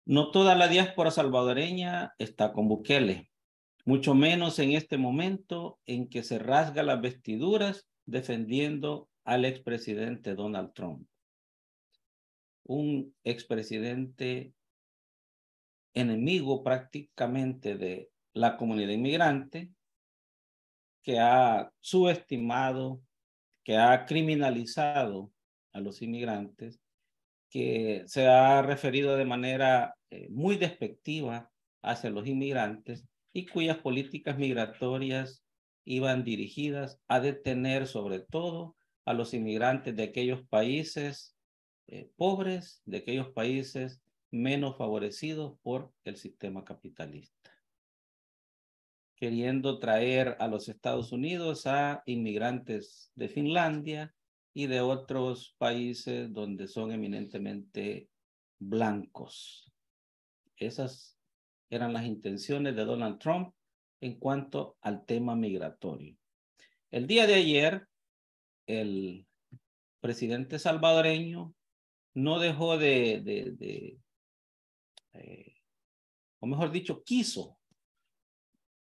No toda la diáspora salvadoreña está con Bukele, mucho menos en este momento en que se rasga las vestiduras defendiendo al expresidente Donald Trump. Un expresidente enemigo prácticamente de la comunidad inmigrante, que ha subestimado, que ha criminalizado a los inmigrantes, que se ha referido de manera muy despectiva hacia los inmigrantes y cuyas políticas migratorias iban dirigidas a detener sobre todo a los inmigrantes de aquellos países pobres, de aquellos países menos favorecidos por el sistema capitalista, queriendo traer a los Estados Unidos a inmigrantes de Finlandia y de otros países donde son eminentemente blancos. Esas eran las intenciones de Donald Trump en cuanto al tema migratorio. El día de ayer, el presidente salvadoreño no dejó o mejor dicho, quiso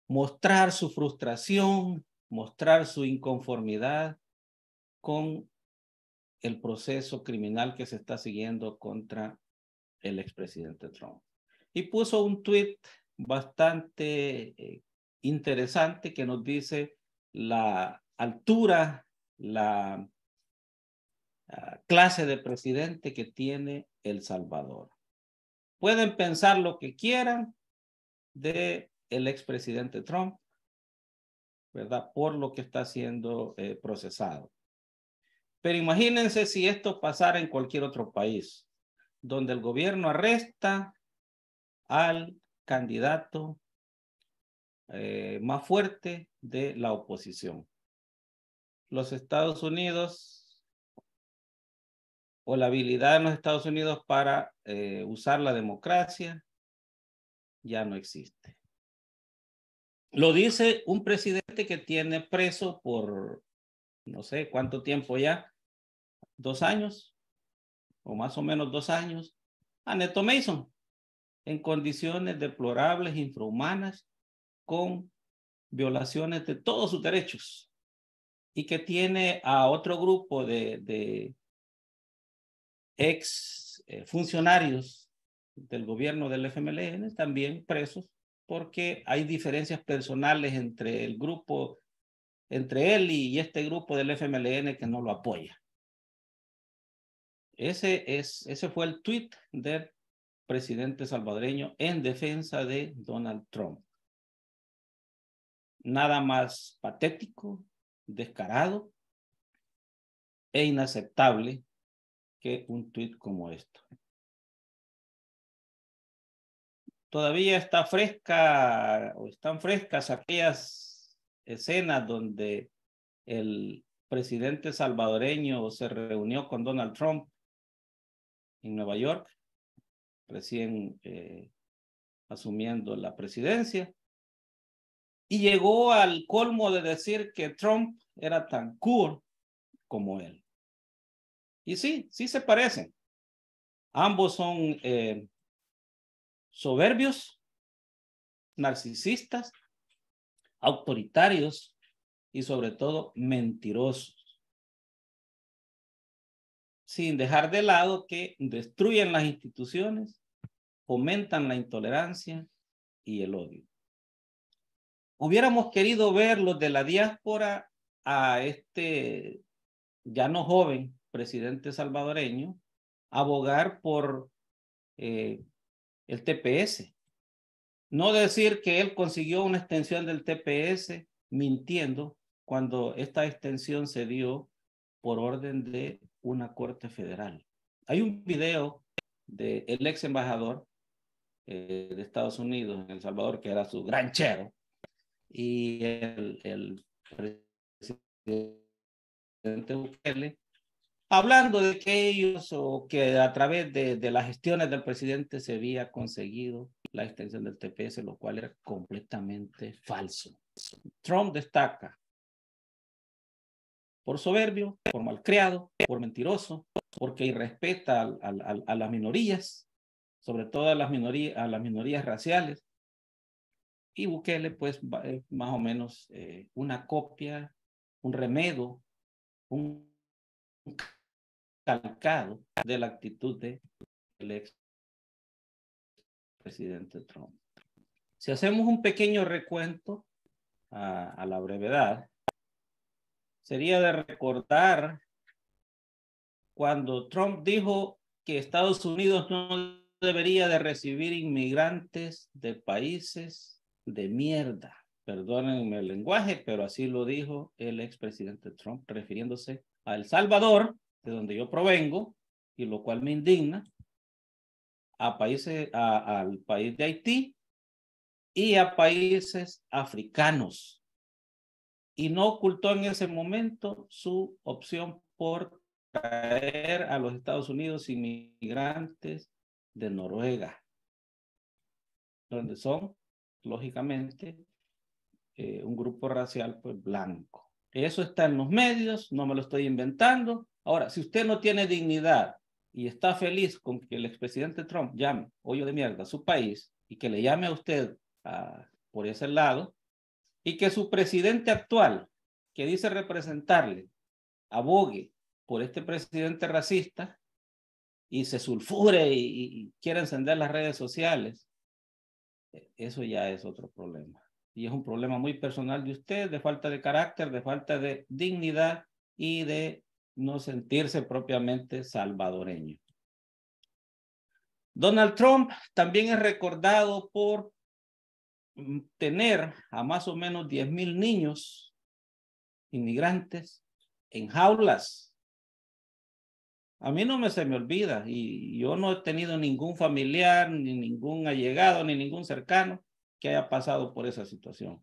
mostrar su frustración, mostrar su inconformidad con el proceso criminal que se está siguiendo contra el expresidente Trump. Y puso un tweet bastante interesante que nos dice la altura, la clase de presidente que tiene El Salvador. Pueden pensar lo que quieran de el expresidente Trump, ¿verdad? Por lo que está siendo procesado. Pero imagínense si esto pasara en cualquier otro país, donde el gobierno arresta al candidato más fuerte de la oposición. Los Estados Unidos, o la habilidad de los Estados Unidos para usar la democracia, ya no existe. Lo dice un presidente que tiene preso por no sé cuánto tiempo ya, 2 años, o más o menos 2 años, a Neto Mason, en condiciones deplorables, infrahumanas, con violaciones de todos sus derechos, y que tiene a otro grupo de ex funcionarios del gobierno del FMLN también presos, porque hay diferencias personales entre el grupo, entre él y este grupo del FMLN que no lo apoya. Ese fue el tweet del presidente salvadoreño en defensa de Donald Trump. Nada más patético, descarado e inaceptable que un tweet como esto. Todavía está fresca o están frescas aquellas escenas donde el presidente salvadoreño se reunió con Donald Trump en Nueva York, recién asumiendo la presidencia, y llegó al colmo de decir que Trump era tan cool como él. Y sí, sí se parecen. Ambos son soberbios, narcisistas, autoritarios y sobre todo mentirosos, sin dejar de lado que destruyen las instituciones, fomentan la intolerancia y el odio. Hubiéramos querido ver los de la diáspora a este ya no joven presidente salvadoreño abogar por el TPS. No decir que él consiguió una extensión del TPS mintiendo cuando esta extensión se dio por orden de una corte federal. Hay un video del ex embajador de Estados Unidos en El Salvador, que era su granchero, y el presidente Bukele, hablando de que ellos o que a través de las gestiones del presidente se había conseguido la extensión del TPS, lo cual era completamente falso. Trump destaca por soberbio, por malcriado, por mentiroso, porque irrespeta a las minorías, sobre todo a las minorías raciales. Y Bukele, pues, es más o menos una copia, un remedo, un calcado de la actitud del ex presidente Trump. Si hacemos un pequeño recuento a la brevedad, sería de recordar cuando Trump dijo que Estados Unidos no debería de recibir inmigrantes de países de mierda. Perdónenme el lenguaje, pero así lo dijo el expresidente Trump, refiriéndose a El Salvador, de donde yo provengo, y lo cual me indigna, al país de Haití y a países africanos. Y no ocultó en ese momento su opción por traer a los Estados Unidos inmigrantes de Noruega, donde son, lógicamente, un grupo racial pues blanco. Eso está en los medios, no me lo estoy inventando. Ahora, si usted no tiene dignidad y está feliz con que el expresidente Trump llame hoyo de mierda a su país y que le llame a usted por ese lado, y que su presidente actual, que dice representarle, abogue por este presidente racista y se sulfure y quiere encender las redes sociales, eso ya es otro problema. Y es un problema muy personal de usted, de falta de carácter, de falta de dignidad y de no sentirse propiamente salvadoreño. Donald Trump también es recordado por tener a más o menos 10,000 niños inmigrantes en jaulas. A mí no se me olvida, y yo no he tenido ningún familiar, ni ningún allegado, ni ningún cercano que haya pasado por esa situación.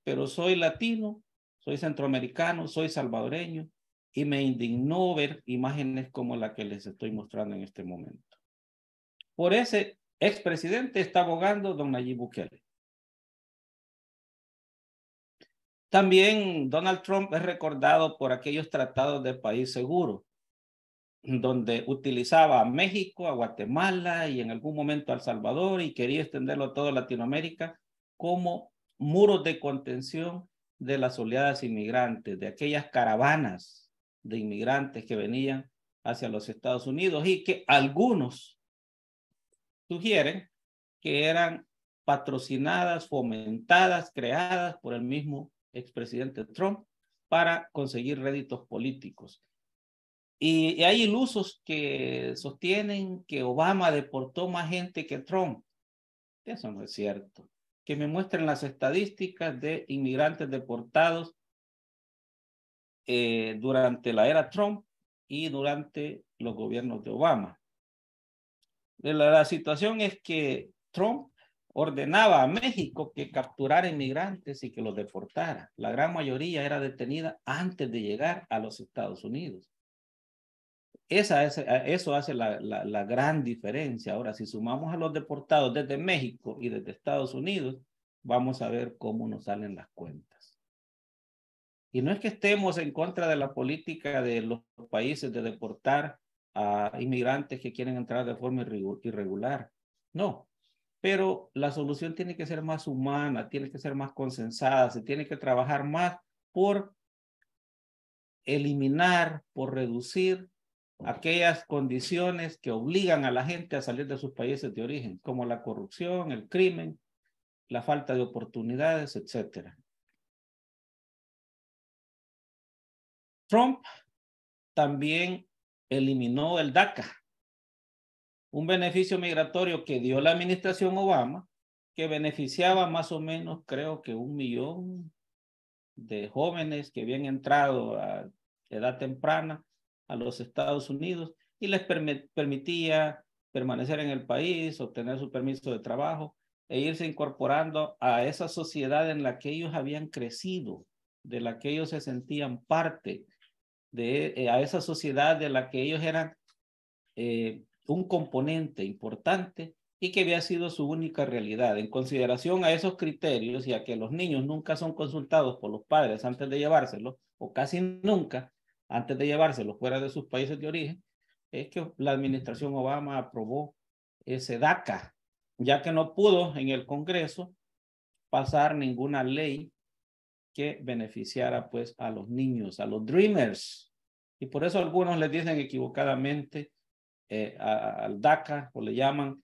Pero soy latino, soy centroamericano, soy salvadoreño, y me indignó ver imágenes como la que les estoy mostrando en este momento. Por ese expresidente está abogando don Nayib Bukele. También Donald Trump es recordado por aquellos tratados de país seguro, donde utilizaba a México, a Guatemala y en algún momento a El Salvador, y quería extenderlo a toda Latinoamérica como muros de contención de las oleadas inmigrantes, de aquellas caravanas de inmigrantes que venían hacia los Estados Unidos y que algunos sugieren que eran patrocinadas, fomentadas, creadas por el mismo expresidente Trump para conseguir réditos políticos. Y hay ilusos que sostienen que Obama deportó más gente que Trump. Eso no es cierto. Que me muestren las estadísticas de inmigrantes deportados durante la era Trump y durante los gobiernos de Obama. La situación es que Trump ordenaba a México que capturara inmigrantes y que los deportara. La gran mayoría era detenida antes de llegar a los Estados Unidos. Eso hace la gran diferencia. Ahora, si sumamos a los deportados desde México y desde Estados Unidos, vamos a ver cómo nos salen las cuentas. Y no es que estemos en contra de la política de los países de deportar a inmigrantes que quieren entrar de forma irregular. No, pero la solución tiene que ser más humana, tiene que ser más consensada, se tiene que trabajar más por eliminar, por reducir aquellas condiciones que obligan a la gente a salir de sus países de origen, como la corrupción, el crimen, la falta de oportunidades, etc. Trump también eliminó el DACA, un beneficio migratorio que dio la administración Obama, que beneficiaba más o menos, creo que 1 millón de jóvenes que habían entrado a edad temprana a los Estados Unidos y les permitía permanecer en el país, obtener su permiso de trabajo e irse incorporando a esa sociedad en la que ellos habían crecido, de la que ellos se sentían parte, a esa sociedad de la que ellos eran un componente importante y que había sido su única realidad. En consideración a esos criterios y a que los niños nunca son consultados por los padres antes de llevárselos, o casi nunca antes de llevárselos fuera de sus países de origen, es que la administración Obama aprobó ese DACA, ya que no pudo en el Congreso pasar ninguna ley que beneficiara pues a los niños, a los dreamers. Y por eso algunos les dicen equivocadamente al DACA, o le llaman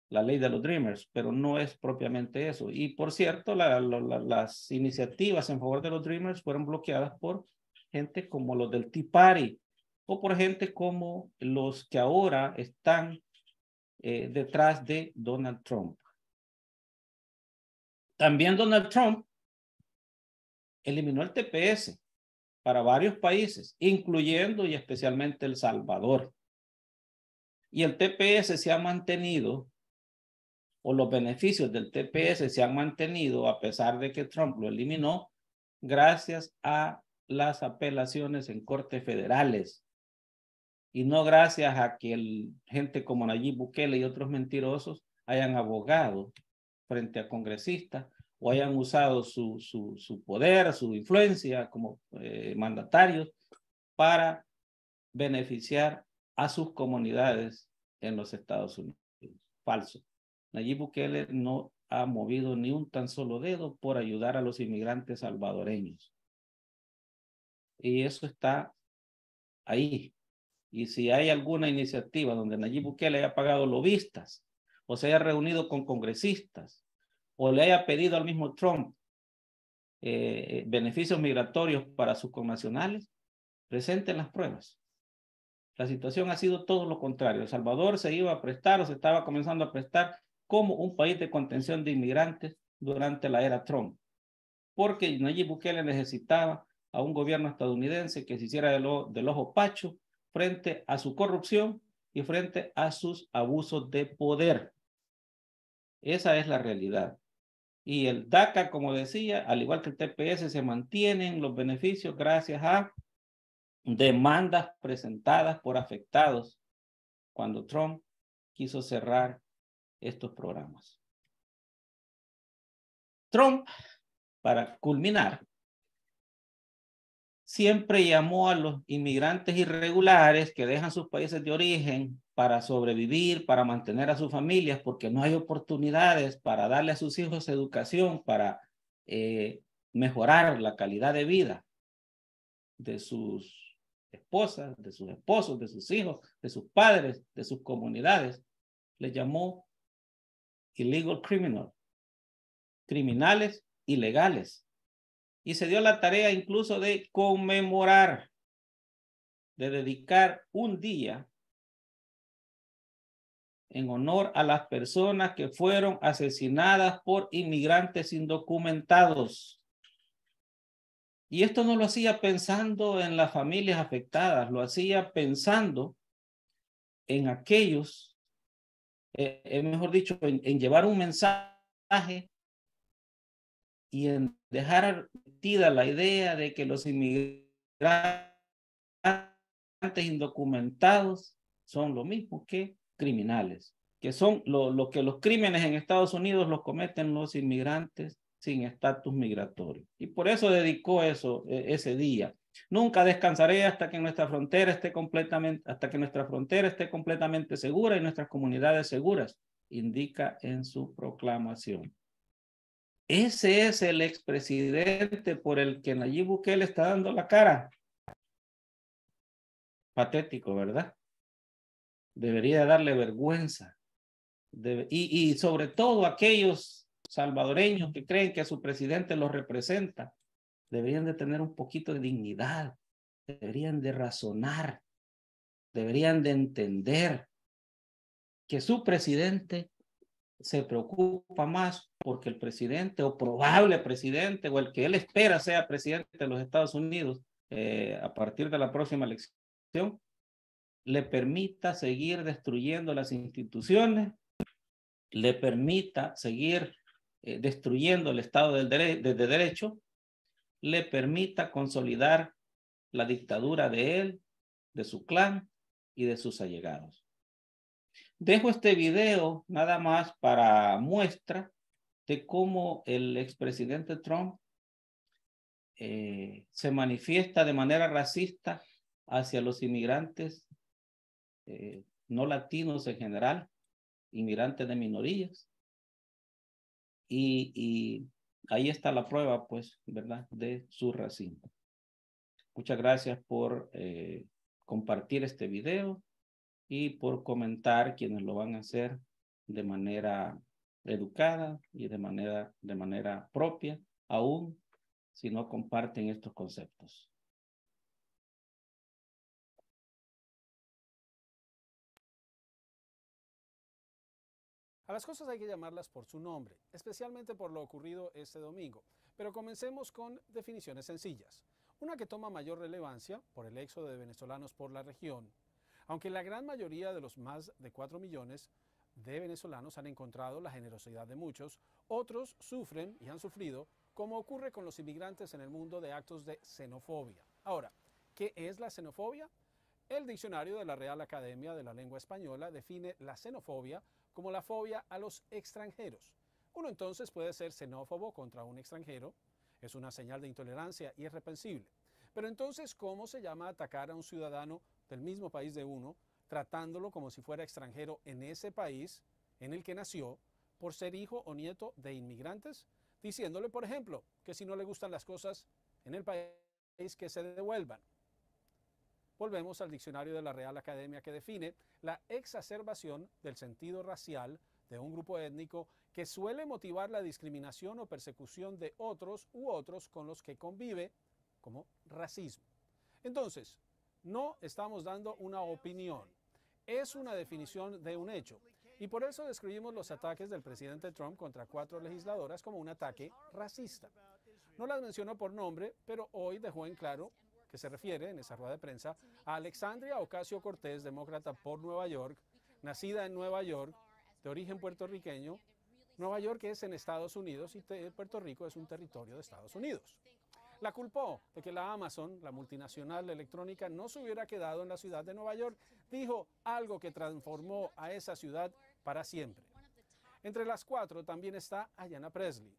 la ley de los dreamers, pero no es propiamente eso. Y por cierto, las iniciativas en favor de los dreamers fueron bloqueadas por gente como los del Tea Party, o por gente como los que ahora están detrás de Donald Trump. También Donald Trump eliminó el TPS para varios países, incluyendo y especialmente El Salvador. Y el TPS se ha mantenido, o los beneficios del TPS se han mantenido a pesar de que Trump lo eliminó, gracias a las apelaciones en cortes federales. Y no gracias a que gente como Nayib Bukele y otros mentirosos hayan abogado frente a congresistas o hayan usado su poder, su influencia como mandatarios para beneficiar a sus comunidades en los Estados Unidos. Falso. Nayib Bukele no ha movido ni un tan solo dedo por ayudar a los inmigrantes salvadoreños. Y eso está ahí. Y si hay alguna iniciativa donde Nayib Bukele haya pagado lobistas, o se haya reunido con congresistas, o le haya pedido al mismo Trump beneficios migratorios para sus connacionales, presenten las pruebas. La situación ha sido todo lo contrario. El Salvador se iba a prestar o se estaba comenzando a prestar como un país de contención de inmigrantes durante la era Trump, porque Nayib Bukele necesitaba a un gobierno estadounidense que se hiciera del ojo pacho frente a su corrupción y frente a sus abusos de poder. Esa es la realidad. Y el DACA, como decía, al igual que el TPS, se mantienen los beneficios gracias a demandas presentadas por afectados cuando Trump quiso cerrar estos programas. Trump, para culminar, siempre llamó a los inmigrantes irregulares que dejan sus países de origen para sobrevivir, para mantener a sus familias, porque no hay oportunidades para darle a sus hijos educación, para mejorar la calidad de vida de sus esposas, de sus esposos, de sus hijos, de sus padres, de sus comunidades. Les llamó illegal criminal, criminales ilegales. Y se dio la tarea incluso de conmemorar, de dedicar un día en honor a las personas que fueron asesinadas por inmigrantes indocumentados. Y esto no lo hacía pensando en las familias afectadas, lo hacía pensando en aquellos, mejor dicho, en llevar un mensaje y en dejar metida la idea de que los inmigrantes indocumentados son lo mismo que criminales, que son lo que los crímenes en Estados Unidos los cometen los inmigrantes sin estatus migratorio. Y por eso dedicó ese día. Nunca descansaré hasta que nuestra frontera esté completamente segura y nuestras comunidades seguras, indica en su proclamación. Ese es el expresidente por el que Nayib Bukele está dando la cara. Patético, ¿verdad? Debería darle vergüenza. Y sobre todo aquellos salvadoreños que creen que su presidente los representa, deberían de tener un poquito de dignidad, deberían de razonar, deberían de entender que su presidente se preocupa más porque el presidente o probable presidente o el que él espera sea presidente de los Estados Unidos a partir de la próxima elección le permita seguir destruyendo las instituciones, le permita seguir destruyendo el Estado de Derecho, le permita consolidar la dictadura de él, de su clan y de sus allegados. Dejo este video nada más para muestra de cómo el expresidente Trump se manifiesta de manera racista hacia los inmigrantes no latinos en general, inmigrantes de minorías. Y ahí está la prueba, pues, ¿verdad?, de su racismo. Muchas gracias por compartir este video y por comentar quienes lo van a hacer de manera educada y de manera propia, aún si no comparten estos conceptos. A las cosas hay que llamarlas por su nombre, especialmente por lo ocurrido este domingo. Pero comencemos con definiciones sencillas. Una que toma mayor relevancia por el éxodo de venezolanos por la región. Aunque la gran mayoría de los más de 4 millones de venezolanos han encontrado la generosidad de muchos, otros sufren y han sufrido, como ocurre con los inmigrantes en el mundo, de actos de xenofobia. Ahora, ¿qué es la xenofobia? El diccionario de la Real Academia de la Lengua Española define la xenofobia como la fobia a los extranjeros. Uno entonces puede ser xenófobo contra un extranjero, es una señal de intolerancia irreprensible. Pero entonces, ¿cómo se llama atacar a un ciudadano del mismo país de uno, tratándolo como si fuera extranjero en ese país en el que nació, por ser hijo o nieto de inmigrantes? Diciéndole, por ejemplo, que si no le gustan las cosas en el país, que se devuelvan. Volvemos al diccionario de la Real Academia, que define la exacerbación del sentido racial de un grupo étnico que suele motivar la discriminación o persecución de otros u otros con los que convive, como racismo. Entonces, no estamos dando una opinión, es una definición de un hecho. Y por eso describimos los ataques del presidente Trump contra 4 legisladoras como un ataque racista. No las mencionó por nombre, pero hoy dejó en claro que se refiere, en esa rueda de prensa, a Alexandria Ocasio-Cortez, demócrata por Nueva York, nacida en Nueva York, de origen puertorriqueño. Nueva York es en Estados Unidos y Puerto Rico es un territorio de Estados Unidos. La culpó de que la Amazon, la multinacional electrónica, no se hubiera quedado en la ciudad de Nueva York. Dijo algo que transformó a esa ciudad para siempre. Entre las 4 también está Ayanna Pressley.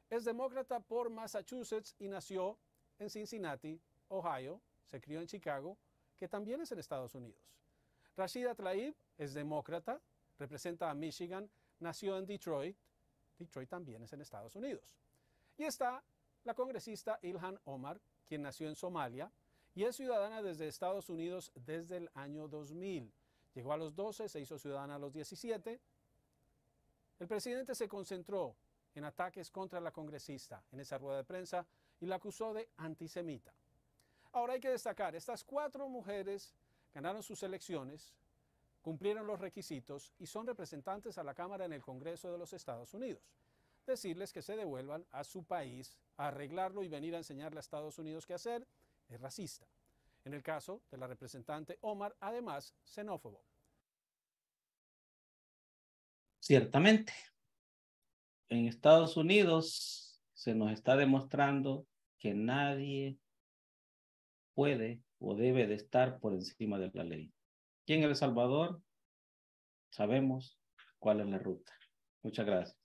Es demócrata por Massachusetts y nació en Cincinnati, Ohio. Se crió en Chicago, que también es en Estados Unidos. Rashida Tlaib es demócrata, representa a Michigan, nació en Detroit. Detroit también es en Estados Unidos. Y está la congresista Ilhan Omar, quien nació en Somalia y es ciudadana desde Estados Unidos desde el año 2000. Llegó a los 12, se hizo ciudadana a los 17. El presidente se concentró en ataques contra la congresista en esa rueda de prensa y la acusó de antisemita. Ahora hay que destacar, estas 4 mujeres ganaron sus elecciones, cumplieron los requisitos y son representantes a la Cámara en el Congreso de los Estados Unidos. Decirles que se devuelvan a su país a arreglarlo y venir a enseñarle a Estados Unidos qué hacer es racista. En el caso de la representante Omar, además, xenófobo. Ciertamente, en Estados Unidos se nos está demostrando que nadie puede o debe de estar por encima de la ley. Aquí en El Salvador sabemos cuál es la ruta. Muchas gracias.